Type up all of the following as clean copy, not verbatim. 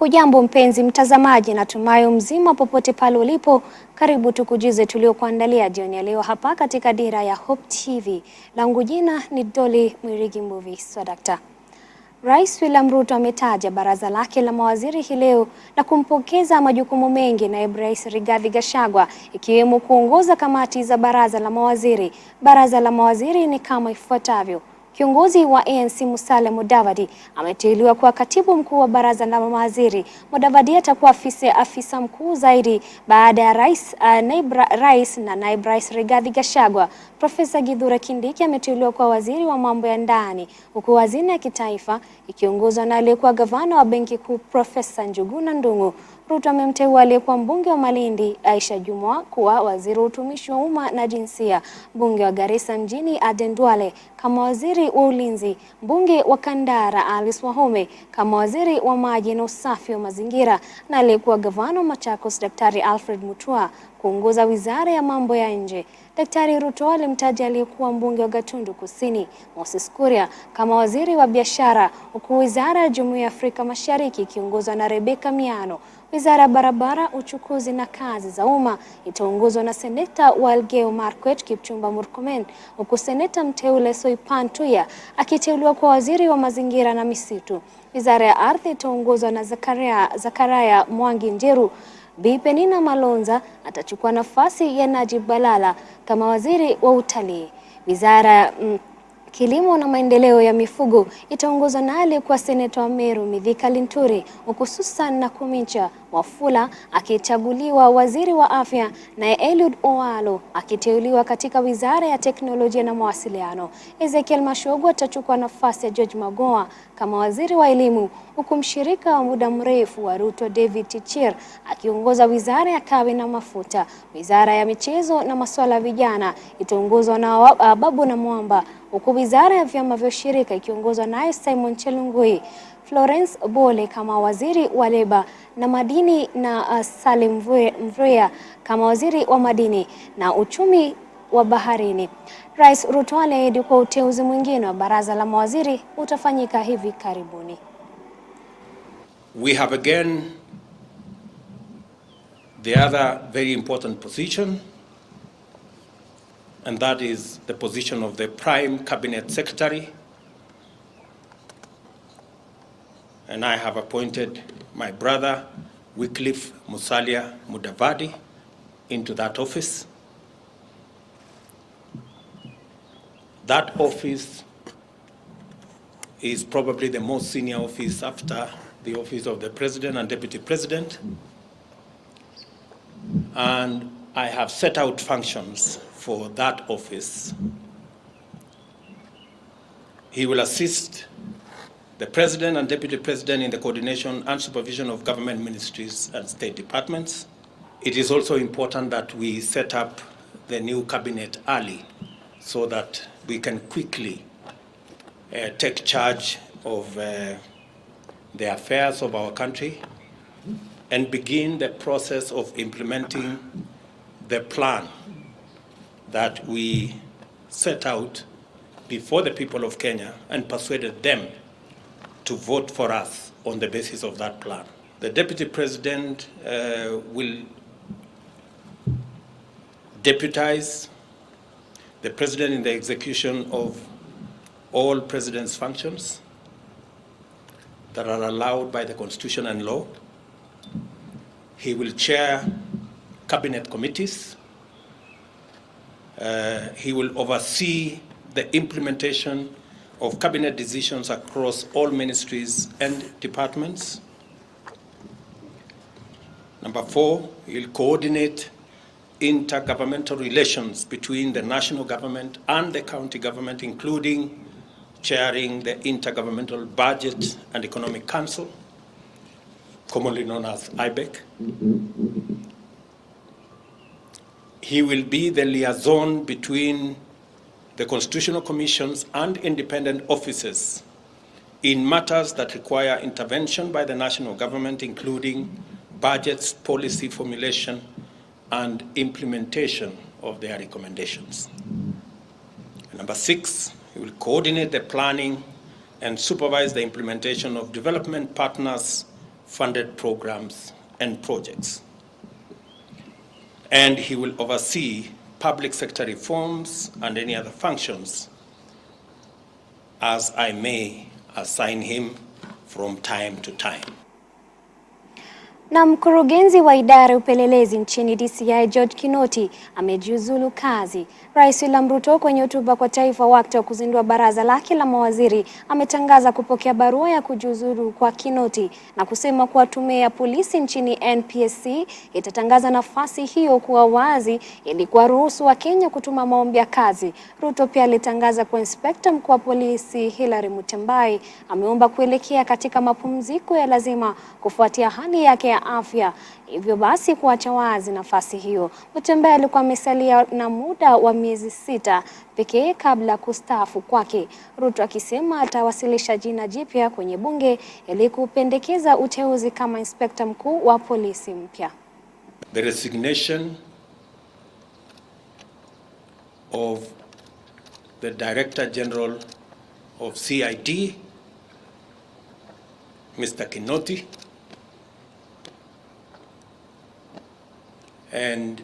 Hujambo mpenzi mtazamaji, natumai mzima popote pale ulipo. Karibu tukujuze tuliokuandalia jioni ya leo hapa katika Dira ya Hope TV. Langu jina ni Dolly Mwirigi movie Swadakta. Rais William Ruto ametaja baraza lake la mawaziri hii leo na kumpokeza majukumu mengi naibu rais Rigathi Gachagua, ikiwemo kuongoza kamati za baraza la mawaziri. Baraza la mawaziri ni kama ifuatavyo. Kiongozi wa ANC Musalia Mudavadi ameteuliwa kuwa katibu mkuu wa baraza la mawaziri. Mudavadi atakuwa afisa mkuu zaidi baada ya naibu rais Rigathi Gachagua. Profesa Githure Kindiki ameteuliwa kuwa waziri wa mambo ya ndani, huku hazina ya kitaifa ikiongozwa na aliyekuwa gavana wa benki kuu Profesa Njuguna Ndung'u. Ruto amemteua aliyekuwa mbunge wa Malindi Aisha Jumwa kuwa waziri wa utumishi wa umma na jinsia, mbunge wa Garissa mjini Aden Duale kama waziri wa ulinzi, mbunge wa Kandara Alice Wahome kama waziri wa maji na usafi wa mazingira, na aliyekuwa gavana wa Machakos Daktari Alfred Mutua kuongoza wizara ya mambo ya nje. Daktari Ruto alimtaja aliyekuwa mbunge wa Gatundu Kusini Moses Kuria kama waziri wa biashara, huku wizara ya Jumuiya ya Afrika Mashariki ikiongozwa na Rebecca Miano. Wizara ya barabara, uchukuzi na kazi za umma itaongozwa na seneta wa Elgeyo Marakwet Kipchumba Murkomen, huku seneta mteule Soipan Tuya akiteuliwa kwa waziri wa mazingira na misitu. Wizara ya ardhi itaongozwa na Zakaria Mwangi Njeru. Bi Penina Malonza atachukua nafasi ya Najib Balala kama waziri wa utalii. Wizara ya kilimo na maendeleo ya mifugo itaongozwa na aliyekuwa seneta wa Meru Mithika Linturi, huku Susan Nakumincha Wafula akichaguliwa waziri wa afya, na Eliud Owalo akiteuliwa katika wizara ya teknolojia na mawasiliano. Ezekiel Mashogu atachukua nafasi ya George Magoha kama waziri wa elimu, huku mshirika wa muda mrefu wa Ruto David Chichir akiongoza wizara ya kawi na mafuta. Wizara ya michezo na masuala ya vijana itaongozwa na Babu na Mwamba, huku wizara ya vyama vya ushirika ikiongozwa naye Simon Chelungui. Florence Bole kama waziri wa leba na madini, na Salim Mvurya kama waziri wa madini na uchumi wa baharini. Rais Ruto aliahidi kwa uteuzi mwingine wa baraza la mawaziri utafanyika hivi karibuni. We have again the other very important position, and that is the position of the Prime Cabinet Secretary. And I have appointed my brother Wycliffe Musalia Mudavadi into that office. That office is probably the most senior office after the office of the President and Deputy President. And I have set out functions for that office. He will assist the President and Deputy President in the coordination and supervision of government ministries and state departments. It is also important that we set up the new cabinet early so that we can quickly take charge of the affairs of our country and begin the process of implementing the plan that we set out before the people of Kenya and persuaded them to vote for us on the basis of that plan. The Deputy President will deputize the President in the execution of all President's functions that are allowed by the Constitution and law. He will chair cabinet committees. He will oversee the implementation of cabinet decisions across all ministries and departments. Number 4, he'll coordinate intergovernmental relations between the national government and the county government, including chairing the Intergovernmental Budget and Economic Council, commonly known as IBEC. He will be the liaison between the constitutional commissions and independent offices in matters that require intervention by the national government, including budgets, policy formulation, and implementation of their recommendations. And number 6, he will coordinate the planning and supervise the implementation of development partners funded programs and projects. And he will oversee public sector reforms and any other functions as I may assign him from time to time. Na mkurugenzi wa idara ya upelelezi nchini DCI George Kinoti amejiuzulu kazi. Rais William Ruto kwenye hotuba kwa taifa wakati wa kuzindua baraza lake la mawaziri ametangaza kupokea barua ya kujiuzulu kwa Kinoti na kusema kuwa tume ya polisi nchini NPSC itatangaza nafasi hiyo kuwa wazi ili kuwaruhusu Wakenya kutuma maombi ya kazi. Ruto pia alitangaza kwa inspekta mkuu wa polisi Hilary Mutyambai ameomba kuelekea katika mapumziko ya lazima kufuatia hali yake ya afya, hivyo basi kuacha wazi nafasi hiyo. Mutyambai alikuwa amesalia na muda wa miezi 6 pekee kabla kustaafu kwake. Ruto akisema atawasilisha jina jipya kwenye bunge ili kupendekeza uteuzi kama inspekta mkuu wa polisi mpya. The resignation of the Director General of CID, Mr. Kinoti, and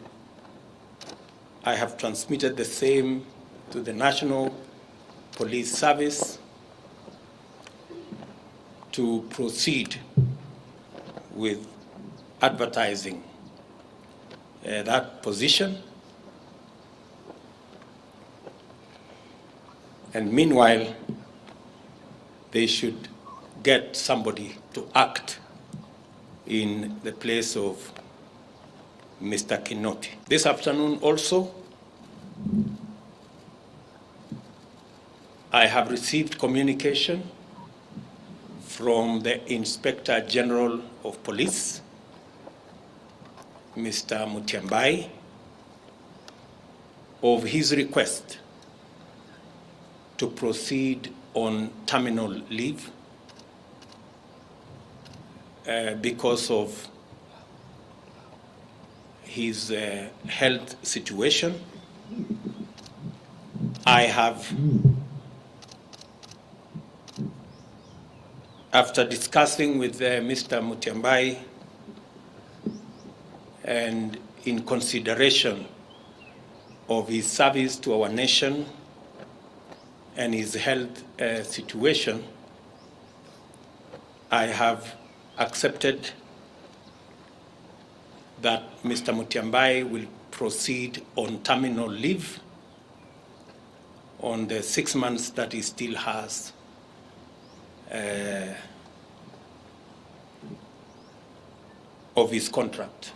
I have transmitted the same to the National Police Service to proceed with advertising that position. And meanwhile, they should get somebody to act in the place of Mr. Kinoti. This afternoon also, I have received communication from the Inspector General of Police, Mr. Mutyambai, of his request to proceed on terminal leave because of his health situation. I have, after discussing with Mr. Mutyambai and in consideration of his service to our nation and his health situation, I have accepted that Mr. Mutyambai will proceed on terminal leave on the 6 months that he still has of his contract.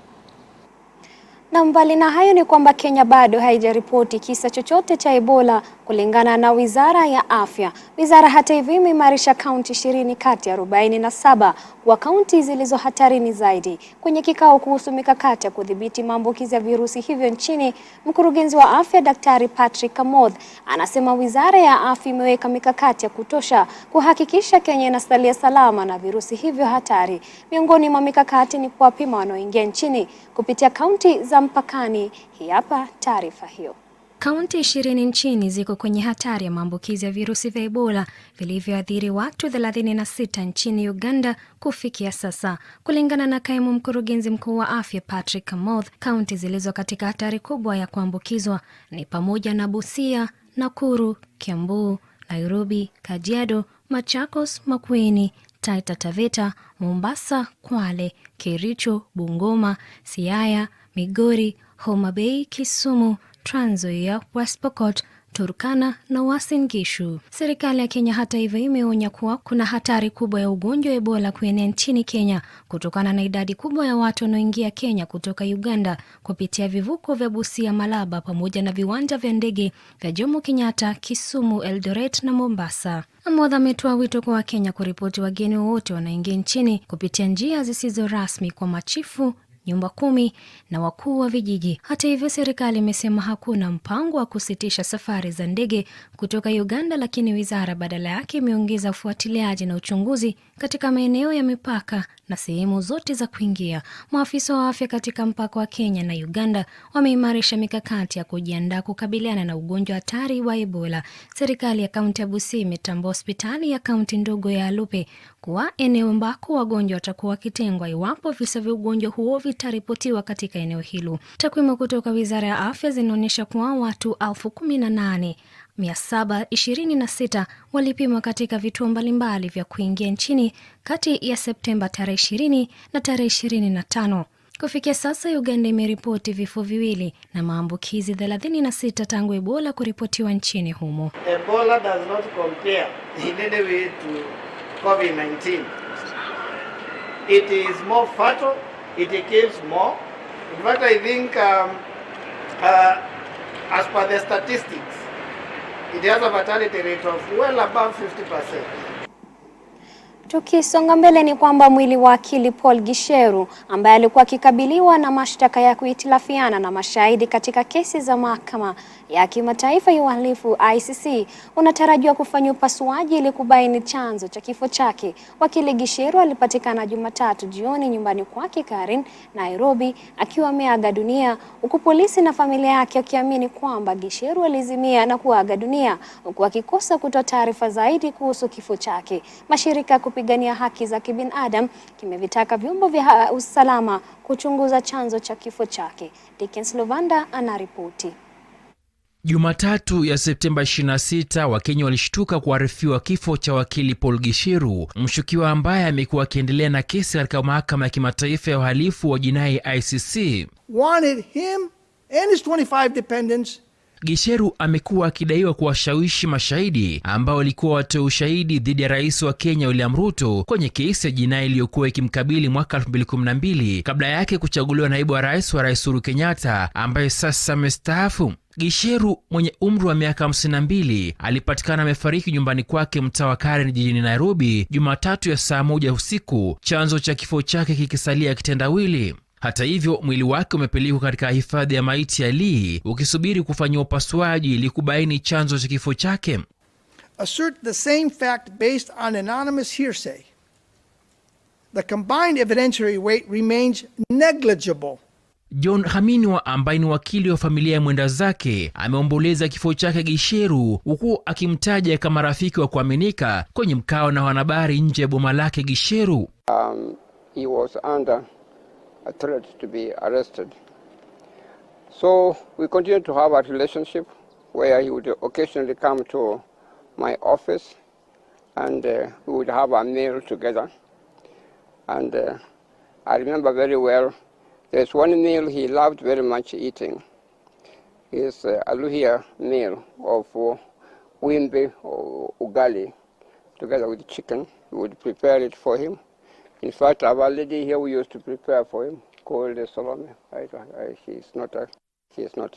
Na mbali na hayo ni kwamba Kenya bado haijaripoti kisa chochote cha Ebola kulingana na Wizara ya Afya. Wizara hata hivyo imeimarisha kaunti 20 kati ya 47 wa kaunti zilizo hatarini zaidi. Kwenye kikao kuhusu mikakati ya kudhibiti maambukizi ya virusi hivyo nchini, mkurugenzi wa afya Daktari Patrick Amoth anasema Wizara ya Afya imeweka mikakati ya kutosha kuhakikisha Kenya inasalia salama na virusi hivyo hatari. Miongoni mwa mikakati ni kuwapima wanaoingia nchini kupitia kaunti za mpakani. Hii hapa taarifa hiyo. Kaunti 20 nchini ziko kwenye hatari ya maambukizi ya virusi vya Ebola vilivyoathiri watu 36 nchini Uganda kufikia sasa. Kulingana na kaimu mkurugenzi mkuu wa afya Patrick Amoth, kaunti zilizo katika hatari kubwa ya kuambukizwa ni pamoja na Busia, Nakuru, Kiambu, Nairobi, Kajiado, Machakos, Makueni, Taita Taveta, Mombasa, Kwale, Kericho, Bungoma, Siaya, Migori, Homa Bay, Kisumu, Trans Nzoia, West Pokot, Turkana na Uasin Gishu. Serikali ya Kenya hata hivyo imeonya kuwa kuna hatari kubwa ya ugonjwa wa Ebola kuenea nchini Kenya kutokana na idadi kubwa ya watu wanaoingia Kenya kutoka Uganda kupitia vivuko vya Busia, Malaba pamoja na viwanja vya ndege vya Jomo Kenyatta, Kisumu, Eldoret na Mombasa. Amoth ametoa wito kwa Wakenya kuripoti wageni wote wanaingia nchini kupitia njia zisizo rasmi kwa machifu nyumba 10 na wakuu wa vijiji. Hata hivyo, serikali imesema hakuna mpango wa kusitisha safari za ndege kutoka Uganda, lakini wizara badala yake imeongeza ufuatiliaji na uchunguzi katika maeneo ya mipaka na sehemu zote za kuingia. Maafisa wa afya katika mpaka wa Kenya na Uganda wameimarisha mikakati ya kujiandaa kukabiliana na ugonjwa hatari wa Ebola. Serikali ya kaunti ya Busia imetambua hospitali ya kaunti ndogo ya Alupe kuwa eneo ambako wagonjwa watakuwa wakitengwa iwapo visa vya ugonjwa huo vitaripotiwa katika eneo hilo. Takwimu kutoka Wizara ya Afya zinaonyesha kuwa watu 18,726 walipimwa katika vituo mbalimbali vya kuingia nchini kati ya Septemba tarehe 20 na tarehe 25. Kufikia sasa, Uganda imeripoti vifo 2 na maambukizi 36 tangu Ebola kuripotiwa nchini humo. Ebola does not compare in any way to COVID-19. It is more fatal, it kills more. In fact, I think as per the statistics, it has a fatality rate of well above 50%. Tukisonga mbele ni kwamba mwili wa wakili Paul Gisheru ambaye alikuwa akikabiliwa na mashtaka ya kuhitilafiana na mashahidi katika kesi za mahakama ya kimataifa ya uhalifu ICC unatarajiwa kufanya upasuaji ili kubaini chanzo cha kifo chake. Wakili Gisheru alipatikana Jumatatu jioni nyumbani kwake Karen, Nairobi, akiwa ameaga dunia, huku polisi na familia yake wakiamini kwamba Gisheru alizimia na kuaga dunia, huku akikosa kutoa taarifa zaidi kuhusu kifo chake. Mashirika kupigania haki za kibinadamu kimevitaka vyombo vya usalama kuchunguza chanzo cha kifo chake. Dickens Lovanda anaripoti. Jumatatu ya Septemba 26, Wakenya walishtuka kuarifiwa kifo cha wakili Paul Gisheru, mshukiwa ambaye amekuwa akiendelea na kesi katika mahakama ya kimataifa ya uhalifu wa jinai ICC. Wanted him and his 25 dependents. Gisheru amekuwa akidaiwa kuwashawishi mashahidi ambao walikuwa watoe ushahidi dhidi ya rais wa Kenya William Ruto kwenye kesi ya jinai iliyokuwa ikimkabili mwaka 2012 kabla yake kuchaguliwa naibu wa rais Uhuru Kenyatta ambaye sasa amestaafu. Gisheru mwenye umri wa miaka 52 alipatikana amefariki nyumbani kwake mtaa wa Karen jijini Nairobi Jumatatu ya saa 1 usiku, chanzo cha kifo chake kikisalia kitendawili. Hata hivyo, mwili wake umepelekwa katika hifadhi ya maiti ya Lee ukisubiri kufanywa upasuaji ili kubaini chanzo cha kifo chake. Assert the same fact based on anonymous hearsay. The combined evidentiary weight remains negligible. John Haminwa ambaye ni wakili wa familia ya mwenda zake ameomboleza kifo chake Gisheru, huku akimtaja kama rafiki wa kuaminika kwenye mkao na wanahabari nje ya boma lake Gisheru. He was under a threat to be arrested. So we continued to have a relationship where he would occasionally come to my office and we would have a meal together. And I remember very well, there's one meal he loved very much eating. It's a Luhia meal of wimbi or ugali together with chicken. We would prepare it for him. In fact, our lady here we used to prepare for him, called Salome. She's not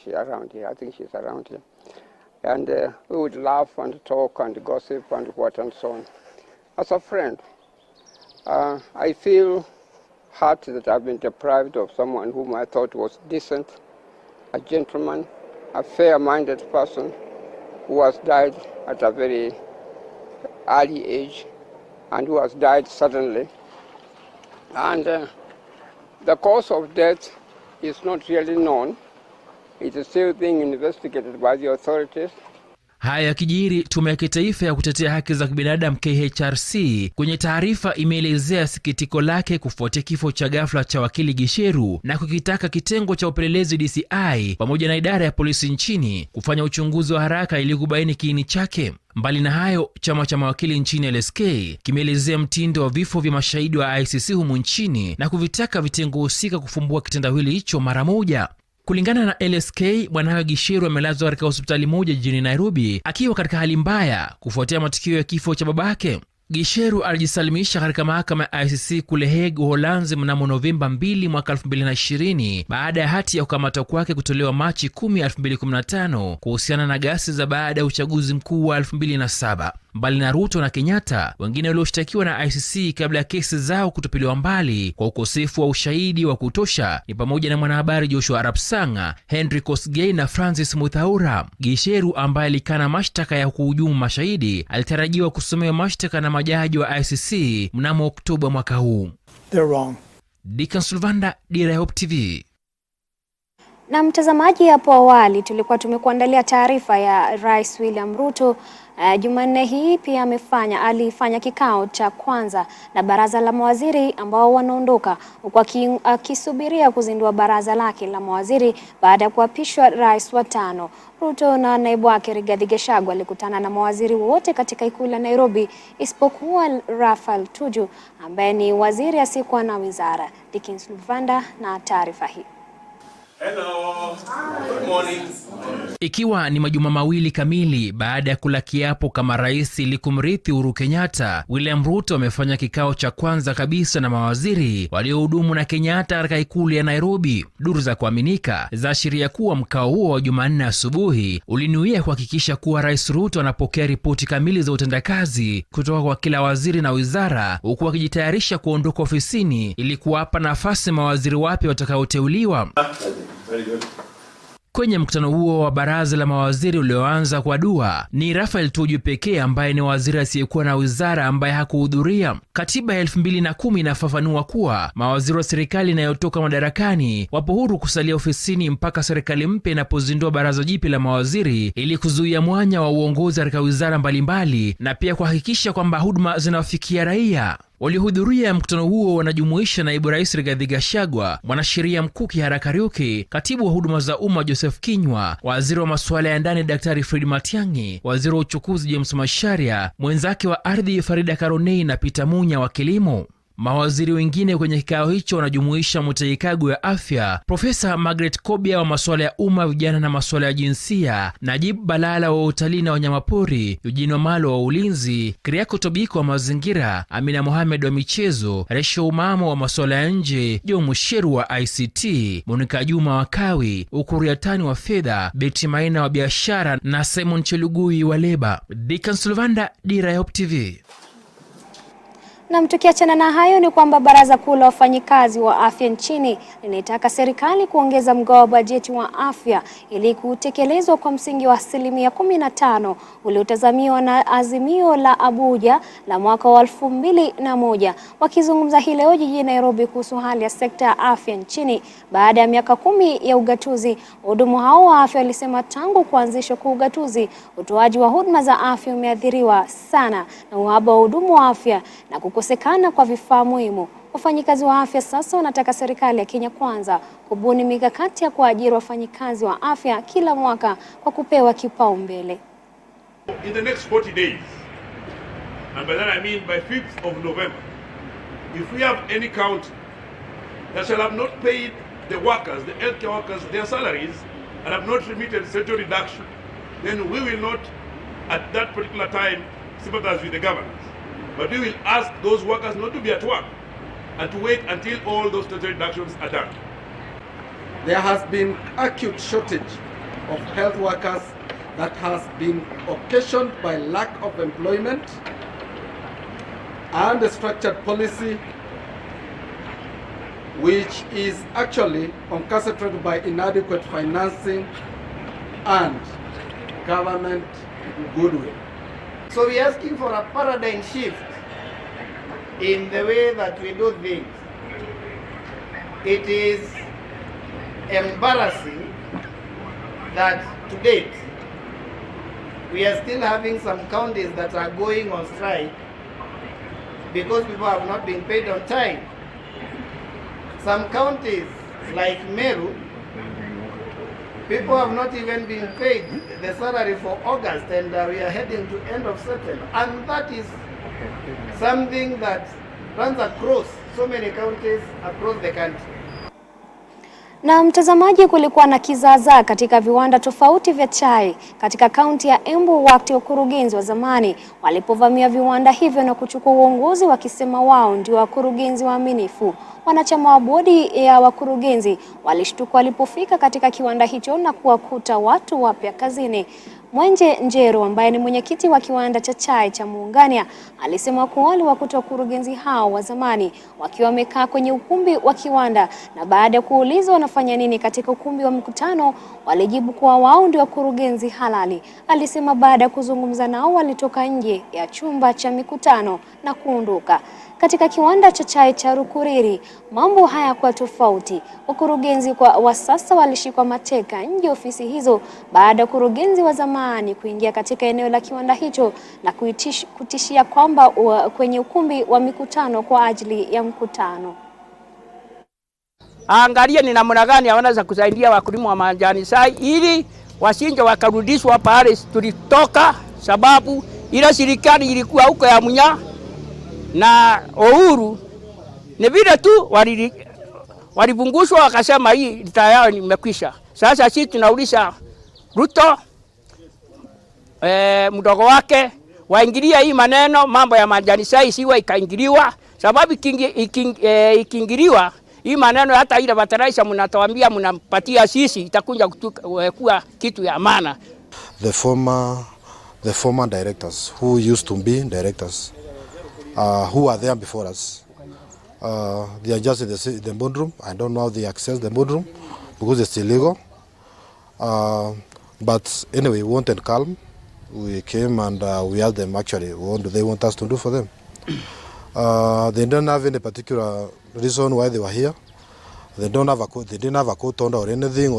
around here. I think she's around here. And we would laugh and talk and gossip and what and so on. As a friend, I feel hurt that I've been deprived of someone whom I thought was decent, a gentleman, a fair-minded person who has died at a very early age and who has died suddenly. And the cause of death is not really known. It is still being investigated by the authorities. Haya kijiri, tume ya kitaifa ya kutetea haki za kibinadamu KHRC kwenye taarifa imeelezea sikitiko lake kufuatia kifo cha ghafla cha wakili Gisheru na kukitaka kitengo cha upelelezi DCI pamoja na idara ya polisi nchini kufanya uchunguzi wa haraka ili kubaini kiini chake. Mbali na hayo, chama cha mawakili nchini LSK kimeelezea mtindo wa vifo vya mashahidi wa ICC humu nchini na kuvitaka vitengo husika kufumbua kitendawili hicho mara moja. Kulingana na LSK, mwanawe Gisheru amelazwa katika hospitali moja jijini Nairobi akiwa katika hali mbaya kufuatia matukio ya kifo cha babake. Gisheru alijisalimisha katika mahakama ya ICC kule Hague, Uholanzi mnamo Novemba 2 mwaka 2020 baada ya hati ya kukamatwa kwake kutolewa Machi 10, 2015 kuhusiana na ghasia za baada ya uchaguzi mkuu wa 2007. Mbali na Ruto na Kenyatta, wengine walioshtakiwa na ICC kabla ya kesi zao kutupiliwa mbali kwa ukosefu wa ushahidi wa kutosha ni pamoja na mwanahabari Joshua Arap Sang, Henry Kosgei na Francis Muthaura. Gisheru ambaye alikana mashtaka ya kuhujumu mashahidi alitarajiwa kusomewa mashtaka na majaji wa ICC mnamo Oktoba mwaka huu. They're wrong. Deacon Sulvanda, Dira ya Hope TV. Na mtazamaji, hapo awali tulikuwa tumekuandalia taarifa ya Rais William Ruto. Jumanne hii pia alifanya kikao cha kwanza na baraza la mawaziri ambao wanaondoka, huku akisubiria kuzindua baraza lake la mawaziri baada ya kuapishwa rais wa 5. Ruto na naibu wake Rigathi Gachagua walikutana na mawaziri wote katika ikulu ya Nairobi isipokuwa Raphael Tuju ambaye ni waziri asiyekuwa na wizara. Dickens Luvanda na taarifa hii. Hello. Good morning. Ikiwa ni majuma mawili kamili baada ya kula kiapo kama rais ili kumrithi Uhuru Kenyatta, William Ruto amefanya kikao cha kwanza kabisa na mawaziri waliohudumu na Kenyatta katika ikulu ya Nairobi. Duru za kuaminika zaashiria kuwa mkao huo wa Jumanne asubuhi ulinuia kuhakikisha kuwa Rais Ruto anapokea ripoti kamili za utendakazi kutoka kwa kila waziri na wizara, huku akijitayarisha kuondoka ofisini ili kuwapa nafasi mawaziri wapya watakaoteuliwa. Very good. Kwenye mkutano huo wa baraza la mawaziri ulioanza kwa dua, ni Raphael Tuju pekee ambaye ni waziri asiyekuwa na wizara ambaye hakuhudhuria. Katiba ya 2010 inafafanua kuwa mawaziri wa serikali inayotoka madarakani wapo huru kusalia ofisini mpaka serikali mpya inapozindua baraza jipya la mawaziri ili kuzuia mwanya wa uongozi katika wizara mbalimbali na pia kuhakikisha kwamba huduma zinawafikia raia. Waliohudhuria mkutano huo wanajumuisha naibu rais Rigathi Gachagua, mwanasheria mkuu Kihara Kariuki, katibu wa huduma za umma Joseph Kinyua, waziri wa masuala ya ndani Daktari Fred Matiang'i, waziri wa uchukuzi James Macharia, mwenzake wa ardhi Farida Karonei na Peter Munya wa kilimo. Mawaziri wengine kwenye kikao hicho wanajumuisha Mutahi Kagwe wa afya, Profesa Margaret Kobia wa masuala ya umma, vijana na masuala ya jinsia, Najib Balala wa utalii na wanyamapori, Eugene Wamalwa wa ulinzi, Keriako Tobiko wa mazingira, Amina Mohamed wa michezo, Resho Umamo wa masuala ya nje, Joe Musheru wa ICT, Monica Juma wa kawi, Ukuria Tani wa fedha, Betty Maina wa biashara na Simon Chelugui wa leba. Deacon Sulvanda, Dira ya Hope TV. Na tukiachana na hayo ni kwamba baraza kuu la wafanyikazi wa afya nchini linaitaka serikali kuongeza mgao wa bajeti wa afya ili kutekelezwa kwa msingi wa 15% uliotazamiwa na azimio la Abuja la mwaka wa 2001. Wakizungumza hii leo jijini Nairobi kuhusu hali ya sekta ya afya nchini baada ya miaka 10 ya ugatuzi, wahudumu hao wa afya walisema tangu kuanzishwa kwa ugatuzi, utoaji wa huduma za afya umeathiriwa sana na uhaba wa hudumu wa afya na kukosekana kwa vifaa muhimu. Wafanyikazi wa afya sasa wanataka serikali ya Kenya Kwanza kubuni mikakati ya kuajiri wafanyikazi wa afya kila mwaka kwa kupewa kipaumbele. In the next 40 days, and by that I mean by 5th of November, if we have any county that shall have not paid the workers, the healthcare workers, their salaries and have not remitted salary reduction, then we will not at that particular time sympathize with the government. But we will ask those workers not to be at work and to wait until all those statutory reductions are done. There has been acute shortage of health workers that has been occasioned by lack of employment and a structured policy which is actually concentrated by inadequate financing and government goodwill. So we are asking for a paradigm shift in the way that we do things. It is embarrassing that to date we are still having some counties that are going on strike because people have not been paid on time. Some counties like Meru, people have not even been paid the salary for August, and we are heading to end of September. And that is something that runs across so many counties across the country. Na mtazamaji, kulikuwa na kizaazaa katika viwanda tofauti vya chai katika kaunti ya Embu wakati wakurugenzi wa zamani walipovamia viwanda hivyo na kuchukua uongozi wakisema wao ndio wakurugenzi waaminifu. Wanachama wa bodi ya wakurugenzi walishtuka walipofika katika kiwanda hicho na kuwakuta watu wapya kazini. Mwenje Njeru ambaye ni mwenyekiti wa kiwanda cha chai cha Muungania alisema kuwa waliwakuta wakurugenzi hao wa zamani wakiwa wamekaa kwenye ukumbi wa kiwanda, na baada ya kuulizwa wanafanya nini katika ukumbi wa mikutano walijibu kuwa wao ndio wakurugenzi halali. Alisema baada ya kuzungumza nao walitoka nje ya chumba cha mikutano na kuondoka. Katika kiwanda cha chai cha Rukuriri, mambo haya kwa tofauti. Wakurugenzi wa sasa walishikwa mateka nje ofisi hizo baada ya kurugenzi wa zamani kuingia katika eneo la kiwanda hicho na kutishia kwamba kwenye ukumbi wa mikutano kwa ajili ya mkutano. Angalia ni namna gani wanaweza kusaidia wakulima wa majani chai ili wasinje wakarudishwa pale tulitoka, sababu ile serikali ilikuwa huko ya Munya na Uhuru ni vile tu walivungushwa wakasema hii tayari imekwisha. Sasa sisi tunauliza Ruto mdogo wake waingilia hii maneno, mambo ya majani chai siwa ikaingiliwa, sababu ikiingiliwa hii maneno hata ile bataraisha mnatuambia mnampatia sisi itakuja kuwa kitu ya maana. The former directors who used to be directors who were there before us. They are just in the boardroom. I don't know how they access the boardroom because it's illegal. But anyway, we wanted calm. We came and we asked them actually what do they want us to do for them. They don't have any particular reason why they were here. They don't have a court. They didn't have a court order or anything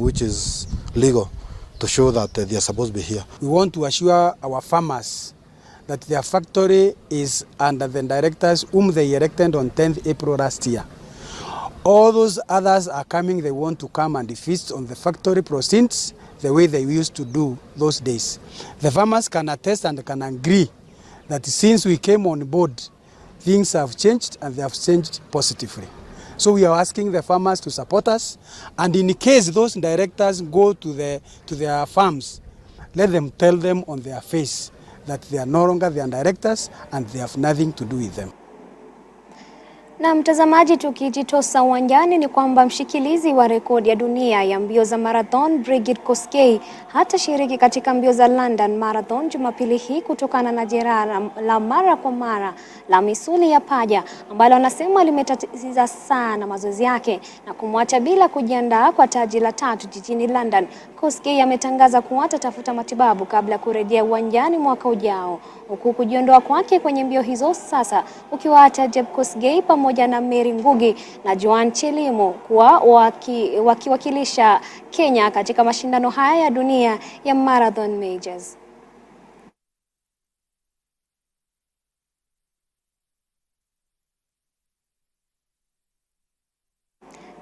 which is legal to show that they are supposed to be here. We want to assure our farmers that their factory is under the directors whom they elected on 10th April last year. All those others are coming, they want to come and feast on the factory proceeds the way they used to do those days. The farmers can attest and can agree that since we came on board, things have changed and they have changed positively. So we are asking the farmers to support us, and in case those directors go to their farms, let them tell them on their face that they are no longer their directors and they have nothing to do with them. Na mtazamaji, tukijitosa uwanjani ni kwamba mshikilizi wa rekodi ya dunia ya mbio za marathon Brigid Kosgei hatashiriki katika mbio za London Marathon Jumapili hii kutokana na jeraha la mara kwa mara la misuli ya paja ambalo anasema limetatiza sana mazoezi yake na kumwacha bila kujiandaa kwa taji la 3 jijini London. Kosgei ametangaza kuwa atatafuta matibabu kabla ya kurejea uwanjani mwaka ujao, huku kujiondoa kwake kwenye mbio hizo sasa ukiwaacha Jeb Kosgei pamoja na Mary Ngugi na Joan Chelimo kuwa wakiwakilisha Kenya katika mashindano haya ya dunia ya Marathon Majors.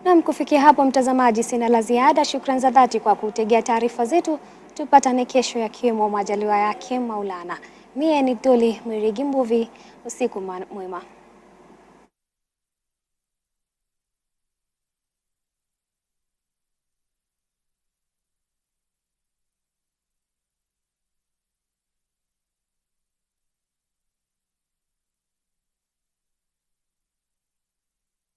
Na kufikia hapo mtazamaji, sina la ziada. Shukrani za dhati kwa kutegea taarifa zetu. Tupatane kesho yakiwemo majaliwa yake Maulana. Mie ni Dolly Mwirigi, usiku mwema.